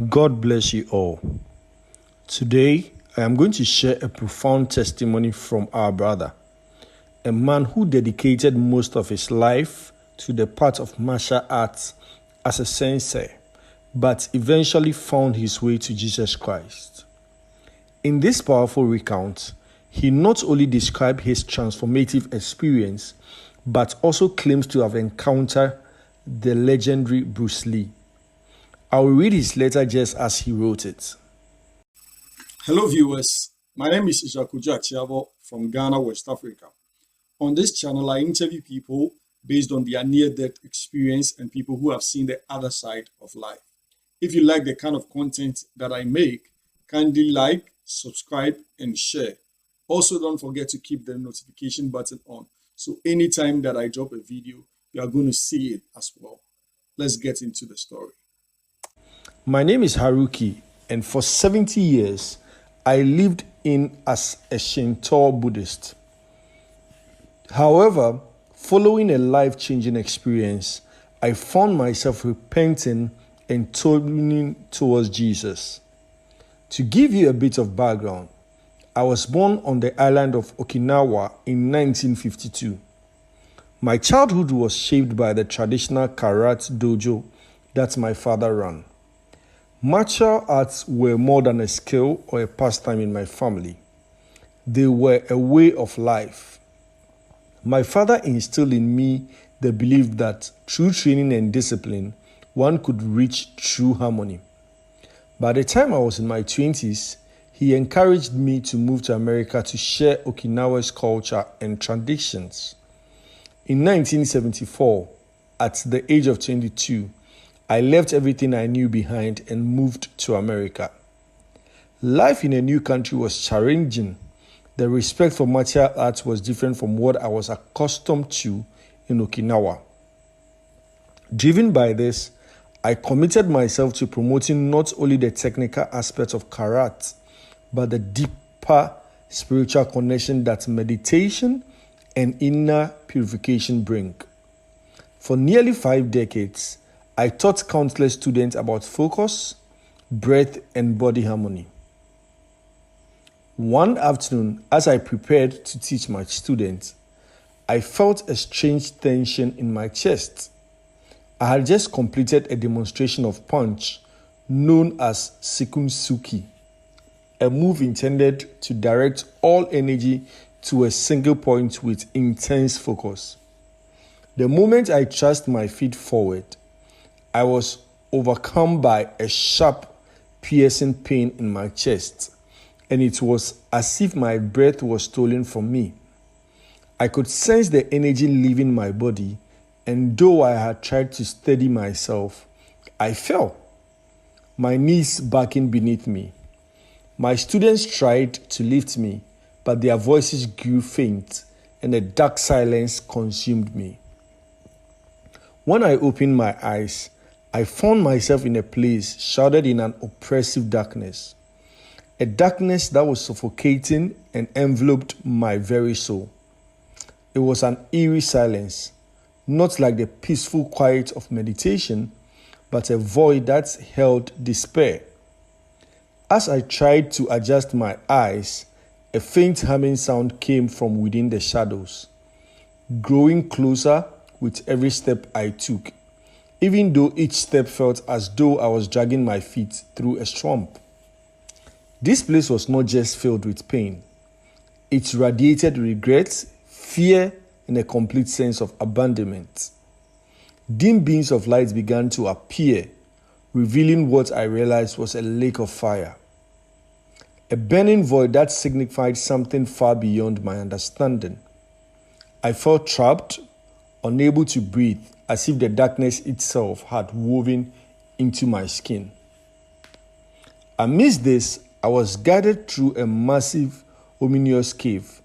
God bless you all. Today, I am going to share a profound testimony from our brother, a man who dedicated most of his life to the path of martial arts as a sensei, but eventually found his way to Jesus Christ. In this powerful recount, he not only described his transformative experience, but also claims to have encountered the legendary Bruce Lee. I will read his letter just as he wrote it. Hello viewers, my name is Ishakujo Achiabo from Ghana, West Africa. On this channel, I interview people based on their near-death experience and people who have seen the other side of life. If you like the kind of content that I make, kindly like, subscribe, and share. Also, don't forget to keep the notification button on, so anytime that I drop a video, you are going to see it as well. Let's get into the story. My name is Haruki, and for 70 years, I lived in as a Shinto Buddhist. However, following a life-changing experience, I found myself repenting and turning towards Jesus. To give you a bit of background, I was born on the island of Okinawa in 1952. My childhood was shaped by the traditional karate dojo that my father ran. Martial arts were more than a skill or a pastime in my family. They were a way of life. My father instilled in me the belief that through training and discipline, one could reach true harmony. By the time I was in my 20s, he encouraged me to move to America to share Okinawa's culture and traditions. In 1974, at the age of 22, I left everything I knew behind and moved to America. Life in a new country was challenging. The respect for martial arts was different from what I was accustomed to in Okinawa. Driven by this, I committed myself to promoting not only the technical aspects of karate, but the deeper spiritual connection that meditation and inner purification bring. For nearly 5 decades, I taught countless students about focus, breath, and body harmony. One afternoon, as I prepared to teach my students, I felt a strange tension in my chest. I had just completed a demonstration of punch known as Sekunsuki, a move intended to direct all energy to a single point with intense focus. The moment I thrust my feet forward, I was overcome by a sharp, piercing pain in my chest, and it was as if my breath was stolen from me. I could sense the energy leaving my body, and though I had tried to steady myself, I fell, my knees backing beneath me. My students tried to lift me, but their voices grew faint, and a dark silence consumed me. When I opened my eyes, I found myself in a place shrouded in an oppressive darkness, a darkness that was suffocating and enveloped my very soul. It was an eerie silence, not like the peaceful quiet of meditation, but a void that held despair. As I tried to adjust my eyes, a faint humming sound came from within the shadows, growing closer with every step I took, even though each step felt as though I was dragging my feet through a swamp. This place was not just filled with pain. It radiated regret, fear, and a complete sense of abandonment. Dim beams of light began to appear, revealing what I realized was a lake of fire. A burning void that signified something far beyond my understanding. I felt trapped, unable to breathe, as if the darkness itself had woven into my skin. Amidst this, I was guided through a massive, ominous cave.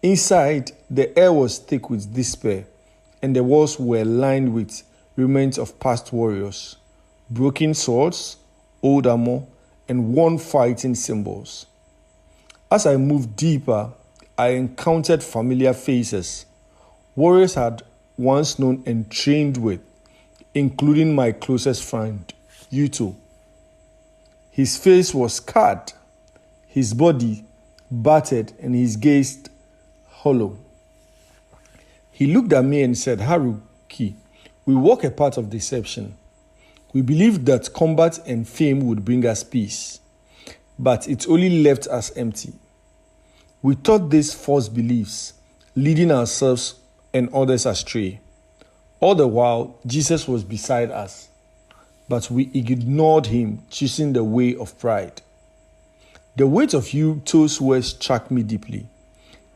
Inside, the air was thick with despair, and the walls were lined with remains of past warriors, broken swords, old armor, and worn fighting symbols. As I moved deeper, I encountered familiar faces, warriors had once known and trained with, including my closest friend, Yuto. His face was scarred, his body battered, and his gaze hollow. He looked at me and said, Haruki, we walk a path of deception. We believed that combat and fame would bring us peace, but it only left us empty. We taught these false beliefs, leading ourselves and others astray. All the while, Jesus was beside us, but we ignored him, choosing the way of pride. The weight of those words struck me deeply,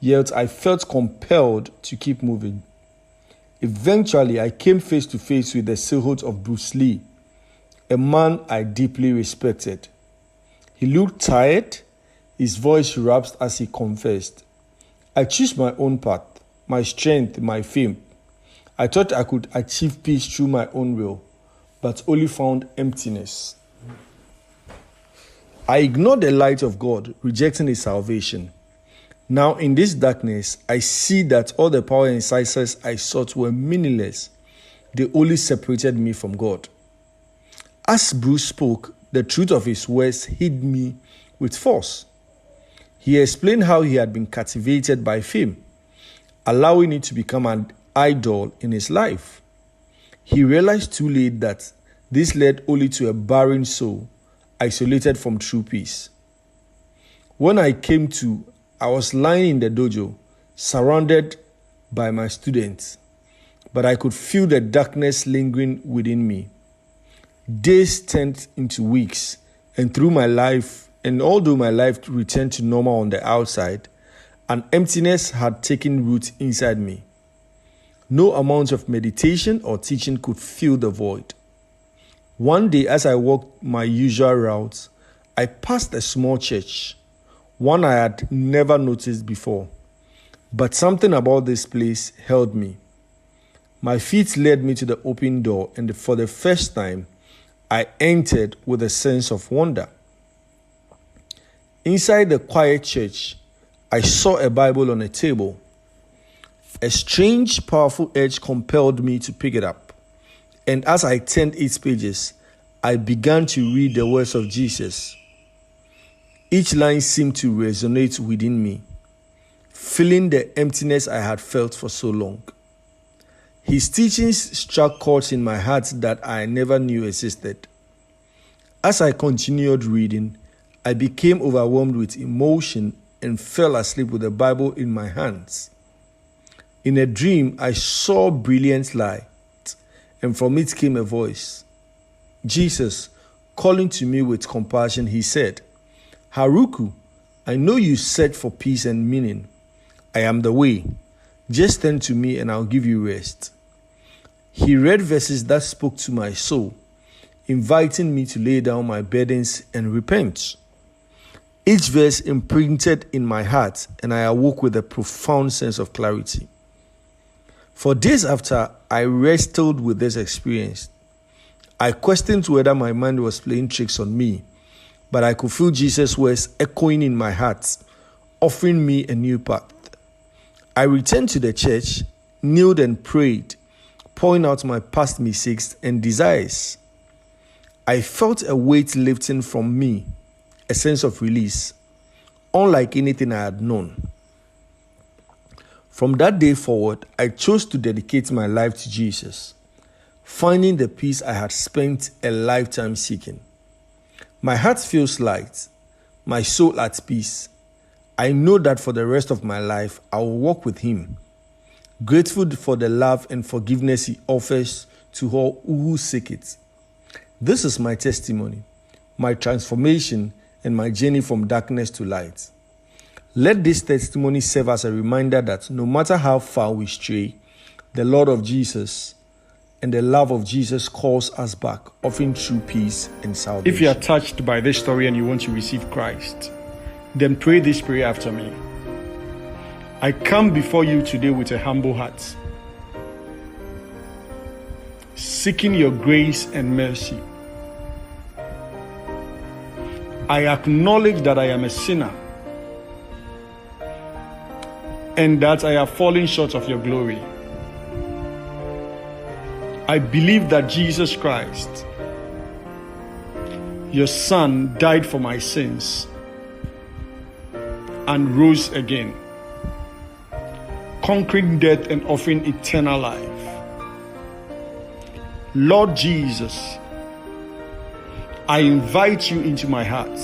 yet I felt compelled to keep moving. Eventually, I came face to face with the silhouette of Bruce Lee, a man I deeply respected. He looked tired, his voice rasped as he confessed, I chose my own path, my strength, my fame. I thought I could achieve peace through my own will, but only found emptiness. I ignored the light of God, rejecting his salvation. Now in this darkness, I see that all the power and success I sought were meaningless. They only separated me from God. As Bruce spoke, the truth of his words hit me with force. He explained how he had been captivated by fame, allowing it to become an idol in his life. He realized too late that this led only to a barren soul, isolated from true peace. When I came to, I was lying in the dojo, surrounded by my students, but I could feel the darkness lingering within me. Days turned into weeks, and although my life returned to normal on the outside, an emptiness had taken root inside me. No amount of meditation or teaching could fill the void. One day, as I walked my usual route, I passed a small church, one I had never noticed before. But something about this place held me. My feet led me to the open door, and for the first time, I entered with a sense of wonder. Inside the quiet church, I saw a Bible on a table. A strange, powerful urge compelled me to pick it up. And as I turned its pages, I began to read the words of Jesus. Each line seemed to resonate within me, filling the emptiness I had felt for so long. His teachings struck chords in my heart that I never knew existed. As I continued reading, I became overwhelmed with emotion and fell asleep with the Bible in my hands. In a dream, I saw brilliant light, and from it came a voice. Jesus, calling to me with compassion, he said, Haruku, I know you search for peace and meaning. I am the way. Just turn to me and I'll give you rest. He read verses that spoke to my soul, inviting me to lay down my burdens and repent. Each verse imprinted in my heart, and I awoke with a profound sense of clarity. For days after, I wrestled with this experience. I questioned whether my mind was playing tricks on me, but I could feel Jesus' words echoing in my heart, offering me a new path. I returned to the church, kneeled and prayed, pouring out my past mistakes and desires. I felt a weight lifting from me, a sense of release, unlike anything I had known. From that day forward, I chose to dedicate my life to Jesus, finding the peace I had spent a lifetime seeking. My heart feels light, my soul at peace. I know that for the rest of my life, I will walk with him, grateful for the love and forgiveness he offers to all who seek it. This is my testimony, my transformation, and my journey from darkness to light. Let this testimony serve as a reminder that no matter how far we stray, the Lord of Jesus and the love of Jesus calls us back, offering true peace and salvation. If you are touched by this story and you want to receive Christ, then pray this prayer after me. I come before you today with a humble heart, seeking your grace and mercy. I acknowledge that I am a sinner and that I have fallen short of your glory. I believe that Jesus Christ Your Son died for my sins and rose again, conquering death and offering eternal life. Lord Jesus, I invite you into my heart.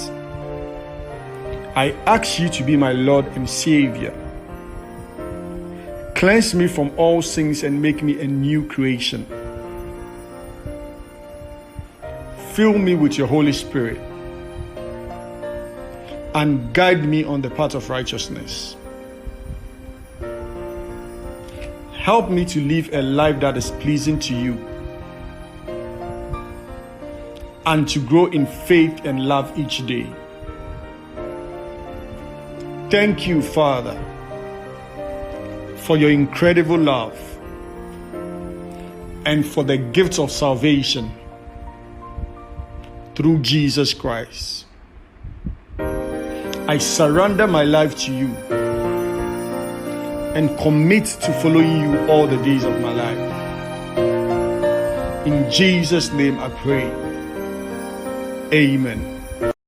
I ask you to be my Lord and Savior. Cleanse me from all sins and make me a new creation. Fill me with your Holy Spirit and guide me on the path of righteousness. Help me to live a life that is pleasing to you and to grow in faith and love each day. Thank you, Father, for your incredible love and for the gift of salvation through Jesus Christ. I surrender my life to you and commit to following you all the days of my life. In Jesus' name I pray. Amen.